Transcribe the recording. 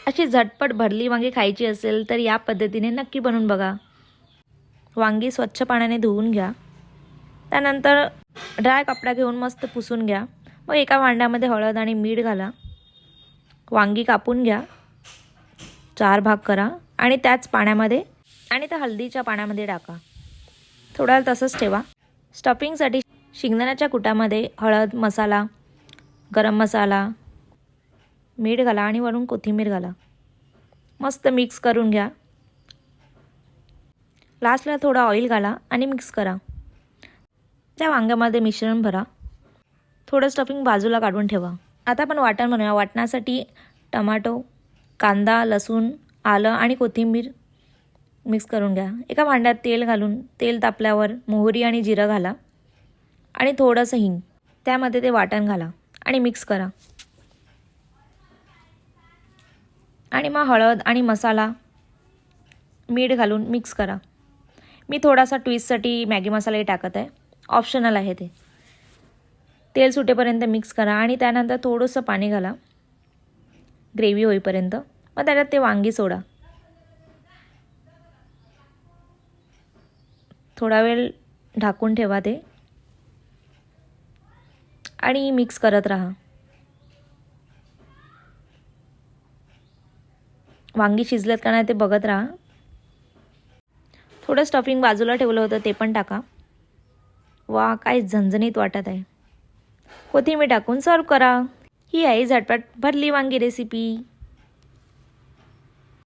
अशी झटपट भरली वांगी खायची असेल तर या पद्धतीने नक्की बनवून बघा। वांगी स्वच्छ पाण्याने धुवून घ्या। त्यानंतर ड्राय कपडा घेऊन मस्त पुसून घ्या। मग एका भांड्यामध्ये हळद आणि मीठ घाला। वांगी कापून घ्या, 4 भाग करा आणि त्याच पाण्यामध्ये आणि त्या हळदीच्या पाण्यामध्ये टाका। थोडा वेळ तसंच ठेवा। स्टफिंगसाठी शेंगदाण्याच्या कुटामध्ये हळद, मसाला, गरम मसाला, मीठ घाला आणि वरून कोथिंबीर घाला। मस्त मिक्स करून घ्या। लास्टला थोडा ऑइल घाला आणि मिक्स करा। त्या वांग्यामध्ये मिश्रण भरा। थोडं स्टफिंग बाजूला काढून ठेवा। आता आपण वाटण बनवूया। वाटणासाठी टमाटो, कांदा, लसूण, आलं आणि कोथिंबीर मिक्स करून घ्या। एका भांड्यात तेल घालून तेल तापल्यावर मोहरी आणि जिरं घाला आणि थोडंसं हिंग। त्यामध्ये ते वाटण घाला आणि मिक्स करा आणि मग हळद आणि मसाला, मीठ घालून मिक्स करा। मी थोडासा ट्विस्टसाठी मॅगी मसालाही टाकत आहे, ऑप्शनल आहे ते। तेल सुटेपर्यंत मिक्स करा आणि त्यानंतर थोडंसं पाणी घाला ग्रेव्ही होईपर्यंत। मग त्याच्यात ते वांगी सोडा। थोडा वेळ ढाकून ठेवा ते आणि मिक्स करत राहा। वांगी शिजलेत का नाही ते बघत राहा। थोडं स्टफिंग बाजूला ठेवलं होतं ते पण टाका। वा, काय झणझणीत वाटत आहे। कोथिंबीर टाकून सर्व करा। ही आहे झटपट भरली वांगी रेसिपी।